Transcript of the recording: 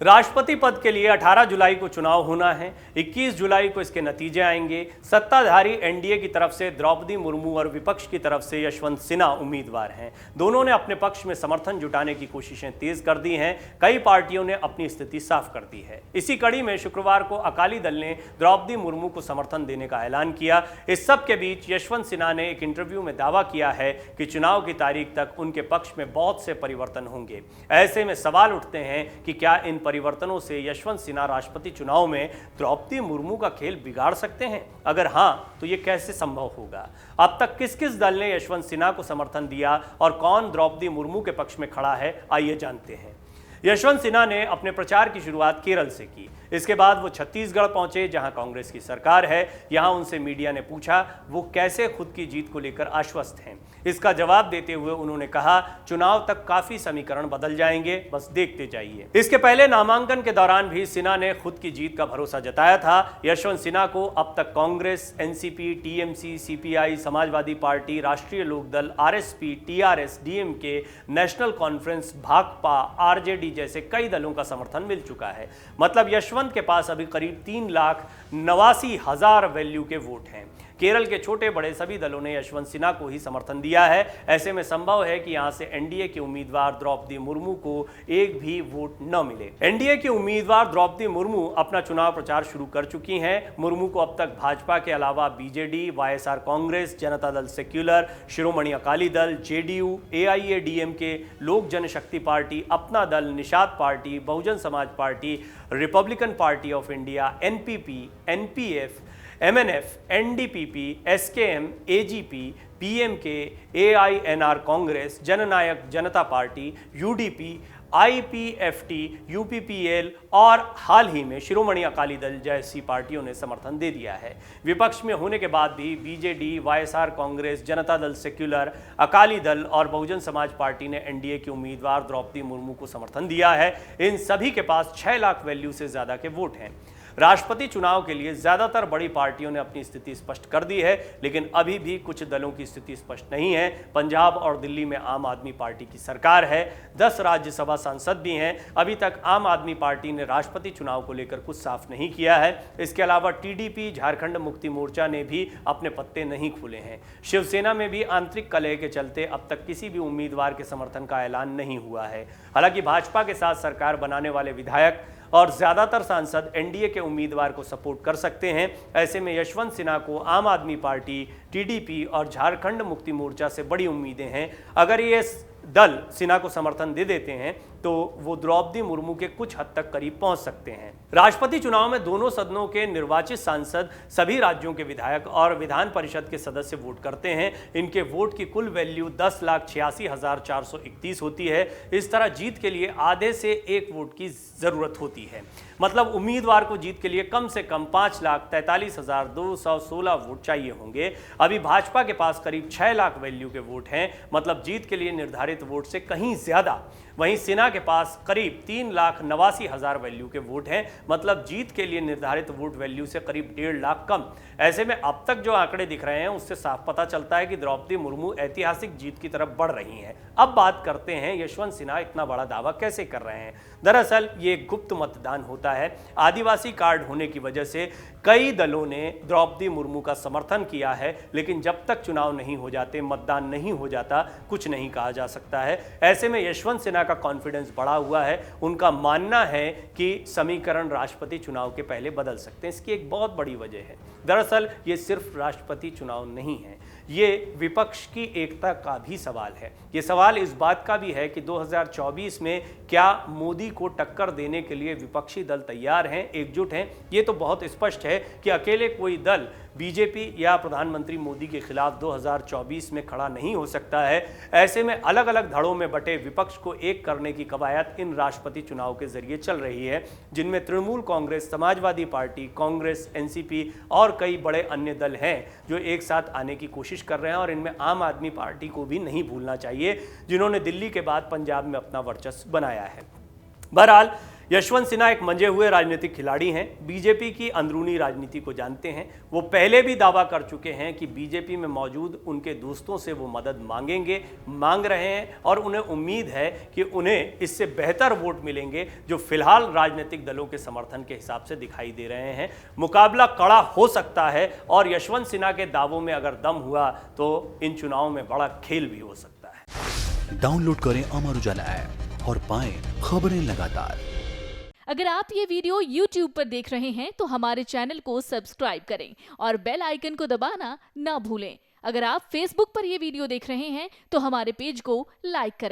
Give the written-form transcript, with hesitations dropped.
राष्ट्रपति पद के लिए 18 जुलाई को चुनाव होना है। 21 जुलाई को इसके नतीजे आएंगे। सत्ताधारी एनडीए की तरफ से द्रौपदी मुर्मू और विपक्ष की तरफ से यशवंत सिन्हा उम्मीदवार हैं। दोनों ने अपने पक्ष में समर्थन जुटाने की कोशिशें तेज कर दी हैं। कई पार्टियों ने अपनी स्थिति साफ कर दी है। इसी कड़ी में शुक्रवार को अकाली दल ने द्रौपदी मुर्मू को समर्थन देने का ऐलान किया। इस सब के बीच यशवंत सिन्हा ने एक इंटरव्यू में दावा किया है कि चुनाव की तारीख तक उनके पक्ष में बहुत से परिवर्तन होंगे। ऐसे में सवाल उठते हैं कि क्या इन परिवर्तनों से यशवंत सिन्हा राष्ट्रपति चुनाव में द्रौपदी मुर्मू का खेल बिगाड़ सकते हैं? अगर हां, तो यह कैसे संभव होगा? अब तक किस किस दल ने यशवंत सिन्हा को समर्थन दिया और कौन द्रौपदी मुर्मू के पक्ष में खड़ा है, आइए जानते हैं। यशवंत सिन्हा ने अपने प्रचार की शुरुआत केरल से की। इसके बाद वो छत्तीसगढ़ पहुंचे, जहां कांग्रेस की सरकार है। यहां उनसे मीडिया ने पूछा वो कैसे खुद की जीत को लेकर आश्वस्त हैं। इसका जवाब देते हुए उन्होंने कहा, चुनाव तक काफी समीकरण बदल जाएंगे, बस देखते जाइए। इसके पहले नामांकन के दौरान भी सिन्हा ने खुद की जीत का भरोसा जताया था। यशवंत सिन्हा को अब तक Congress, NCP, TMC, CPI, Samajwadi Party, Rashtriya Lokdal, RSP, TRS, DMK, National Conference, Bhakpa, RJD जैसे कई दलों का समर्थन मिल चुका है। मतलब यशवंत के पास अभी करीब 3,89,000 वैल्यू के वोट हैं। केरल के छोटे बड़े सभी दलों ने यशवंत सिन्हा को ही समर्थन दिया है। ऐसे में संभव है कि यहां से एनडीए के उम्मीदवार द्रौपदी मुर्मू को एक भी वोट न मिले। एनडीए की उम्मीदवार द्रौपदी मुर्मू अपना चुनाव प्रचार शुरू कर चुकी हैं। मुर्मू को अब तक भाजपा के अलावा BJD, YSR Congress, Janata Dal secular, Shiromani Akali Dal, JDU, AIADMK, लोक जनशक्ति पार्टी, अपना दल, Nishad Party, Bahujan Samaj Party, Republican Party of India, NPP, NPF, MNF, NDPP, SKM, AGP, PMK, AINR Congress, Jannayak Janata Party, UDP, IPFT, UPPL और हाल ही में शिरोमणि अकाली दल जैसी पार्टियों ने समर्थन दे दिया है। विपक्ष में होने के बाद भी BJD, YSR Congress, Janata Dal secular, Akali Dal और बहुजन समाज पार्टी ने एनडीए के उम्मीदवार द्रौपदी मुर्मू को समर्थन दिया है। इन सभी के पास 6 लाख वैल्यू से ज्यादा के वोट हैं। राष्ट्रपति चुनाव के लिए ज्यादातर बड़ी पार्टियों ने अपनी स्थिति स्पष्ट कर दी है, लेकिन अभी भी कुछ दलों की स्थिति स्पष्ट नहीं है। पंजाब और दिल्ली में आम आदमी पार्टी की सरकार है। 10 राज्यसभा सांसद भी हैं। अभी तक आम आदमी पार्टी ने राष्ट्रपति चुनाव को लेकर कुछ साफ नहीं किया है। इसके अलावा टीडीपी, झारखंड मुक्ति मोर्चा ने भी अपने पत्ते नहीं खोले हैं। शिवसेना में भी आंतरिक कलह के चलते अब तक किसी भी उम्मीदवार के समर्थन का ऐलान नहीं हुआ है। हालांकि भाजपा के साथ सरकार बनाने वाले विधायक और ज्यादातर सांसद एनडीए के उम्मीदवार को सपोर्ट कर सकते हैं। ऐसे में यशवंत सिन्हा को आम आदमी पार्टी, टीडीपी और झारखंड मुक्ति मोर्चा से बड़ी उम्मीदें हैं। अगर ये दल सिन्हा को समर्थन दे देते हैं तो वो द्रौपदी मुर्मू के कुछ हद तक करीब पहुंच सकते हैं। राष्ट्रपति चुनाव में दोनों सदनों के निर्वाचित सांसद, सभी राज्यों के विधायक और विधान परिषद के सदस्य वोट करते हैं। इनके वोट की कुल वैल्यू 10,86,431 होती है। इस तरह जीत के लिए आधे से एक वोट की जरूरत होती है। मतलब उम्मीदवार को जीत के लिए कम से कम 5,43,216 वोट चाहिए होंगे। अभी भाजपा के पास करीब 6 लाख वैल्यू के वोट हैं, मतलब जीत के लिए निर्धारित वोट से कहीं ज्यादा। वहीं सिन्हा के पास करीब 3,89,000 वैल्यू के वोट हैं, मतलब जीत के लिए निर्धारित वोट वैल्यू से करीब 1.5 लाख कम। ऐसे में अब तक जो आंकड़े दिख रहे हैं उससे साफ पता चलता है कि द्रौपदी मुर्मू ऐतिहासिक जीत की तरफ बढ़ रही हैं। अब बात करते हैं यशवंत सिन्हा इतना बड़ा दावा कैसे कर रहे हैं। दरअसल ये गुप्त मतदान होता है। आदिवासी कार्ड होने की वजह से कई दलों ने द्रौपदी मुर्मू का समर्थन किया है, लेकिन जब तक चुनाव नहीं हो जाते, मतदान नहीं हो जाता, कुछ नहीं कहा जा सकता है। ऐसे में यशवंत सिन्हा का कॉन्फिडेंस बढ़ा हुआ है। उनका मानना है कि समीकरण राष्ट्रपति चुनाव के पहले बदल सकते हैं। इसकी एक बहुत बड़ी वजह है। दरअसल ये सिर्फ राष्ट्रपति चुनाव नहीं है, ये विपक्ष की एकता का भी सवाल है। ये सवाल इस बात का भी है कि 2024 में क्या मोदी को टक्कर देने के लिए विपक्षी दल तैयार हैं, एकजुट हैं? ये तो बहुत स्पष्ट है कि अकेले कोई दल बीजेपी या प्रधानमंत्री मोदी के खिलाफ 2024 में खड़ा नहीं हो सकता है। ऐसे में अलग अलग धड़ों में बटे विपक्ष को एक करने की कवायद इन राष्ट्रपति चुनाव के जरिए चल रही है, जिनमें तृणमूल कांग्रेस, समाजवादी पार्टी, कांग्रेस, एनसीपी और कई बड़े अन्य दल हैं जो एक साथ आने की कोशिश कर रहे हैं। और इनमें आम आदमी पार्टी को भी नहीं भूलना चाहिए, जिन्होंने दिल्ली के बाद पंजाब में अपना वर्चस्व बनाया है। बहरहाल यशवंत सिन्हा एक मंजे हुए राजनीतिक खिलाड़ी हैं, बीजेपी की अंदरूनी राजनीति को जानते हैं। वो पहले भी दावा कर चुके हैं कि बीजेपी में मौजूद उनके दोस्तों से वो मदद मांग रहे हैं और उन्हें उम्मीद है कि उन्हें इससे बेहतर वोट मिलेंगे जो फिलहाल राजनीतिक दलों के समर्थन के हिसाब से दिखाई दे रहे हैं। मुकाबला कड़ा हो सकता है और यशवंत सिन्हा के दावों में अगर दम हुआ तो इन चुनावों में बड़ा खेल भी हो सकता है। डाउनलोड करें अमर उजाला ऐप और पाएं खबरें लगातार। अगर आप ये वीडियो YouTube पर देख रहे हैं तो हमारे चैनल को सब्सक्राइब करें और बेल आइकन को दबाना ना भूलें। अगर आप Facebook पर ये वीडियो देख रहे हैं तो हमारे पेज को लाइक करें।